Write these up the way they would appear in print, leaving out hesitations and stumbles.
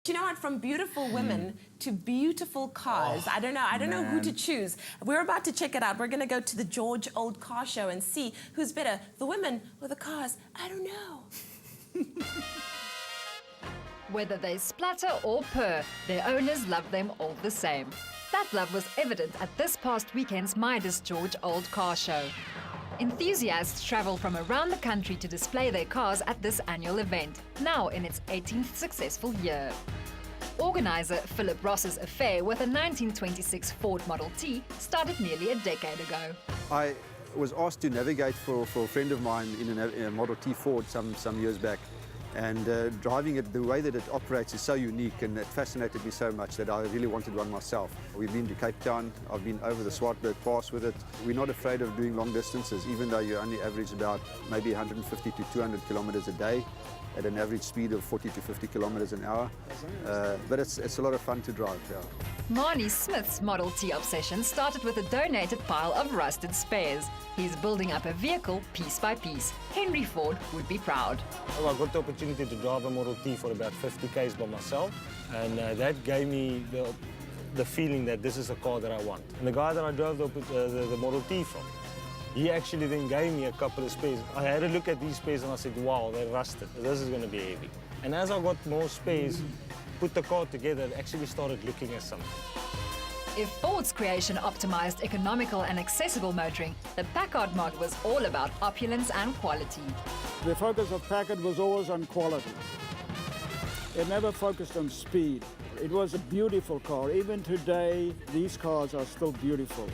Do you know what? From beautiful women to beautiful cars. I don't know who to choose. We're about to check it out. We're going to go to the George Old car show and see who's better, the women or the cars. I don't know. Whether they splutter or purr, their owners love them all the same. That love was evident at this past weekend's Midas George Old car show. Enthusiasts travel from around the country to display their cars at this annual event, now in its 18th successful year. Organizer Philip Ross's affair with a 1926 Ford Model T started nearly a decade ago. I was asked to navigate for a friend of mine in a Model T Ford some years back. And driving it, the way that it operates is so unique, and it fascinated me so much that I really wanted one myself. We've been to Cape Town, I've been over the Swartberg Pass with it. We're not afraid of doing long distances, even though you only average about maybe 150 to 200 kilometers a day at an average speed of 40 to 50 kilometers an hour. But it's a lot of fun to drive, yeah. Marnie Smith's Model T obsession started with a donated pile of rusted spares. He's building up a vehicle piece by piece. Henry Ford would be proud. Well, I got the opportunity to drive a Model T for about 50 k's by myself, and that gave me the feeling that this is a car that I want. And the guy that I drove the Model T from, he actually then gave me a couple of spares. I had a look at these spares and I said, wow, they're rusted. This is going to be heavy. And as I got more spares, put the car together, it actually started looking at something. If Ford's creation optimized economical and accessible motoring, the Packard model was all about opulence and quality. The focus of Packard was always on quality. It never focused on speed. It was a beautiful car. Even today, these cars are still beautiful.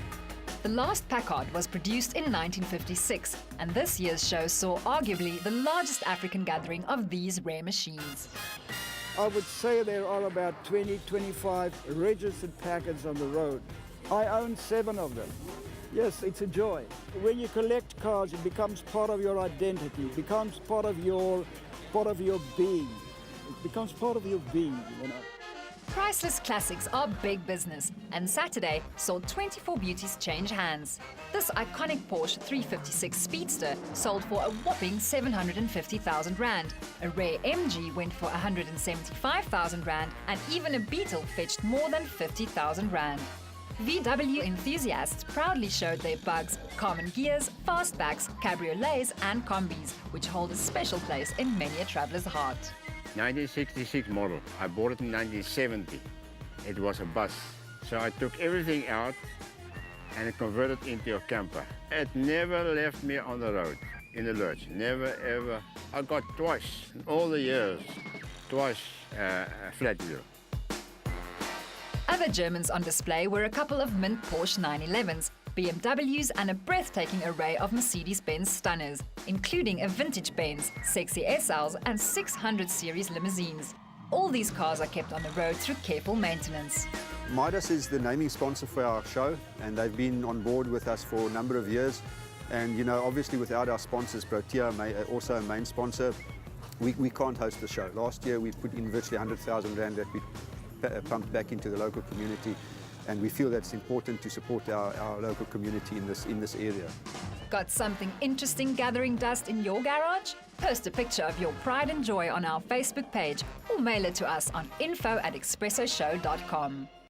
The last Packard was produced in 1956, and this year's show saw arguably the largest African gathering of these rare machines. I would say there are about 20-25 registered Packards on the road. I own 7 of them. Yes, it's a joy. When you collect cars, it becomes part of your identity. It becomes part of your being. It becomes part of your being, you know. Priceless classics are big business, and Saturday saw 24 beauties change hands. This iconic Porsche 356 Speedster sold for a whopping 750,000 rand. A rare MG went for 175,000 rand, and even a Beetle fetched more than 50,000 rand. VW enthusiasts proudly showed their bugs, common gears, fastbacks, cabriolets and combis, which hold a special place in many a traveller's heart. 1966 model. I bought it in 1970. It was a bus. So I took everything out and converted it into a camper. It never left me on the road, in the lurch. Never, ever. I got twice, in all the years, twice a flat wheel. Other Germans on display were a couple of mint Porsche 911s, BMWs and a breathtaking array of Mercedes-Benz stunners, including a vintage Benz, sexy SLs and 600 series limousines. All these cars are kept on the road through careful maintenance. Midas is the naming sponsor for our show, and they've been on board with us for a number of years. And, you know, obviously without our sponsors, Protea, also a main sponsor, we can't host the show. Last year we put in virtually 100,000 rand that we pumped back into the local community. And we feel that's important to support our local community in this area. Got something interesting gathering dust in your garage? Post a picture of your pride and joy on our Facebook page or mail it to us on info@expressoshow.com.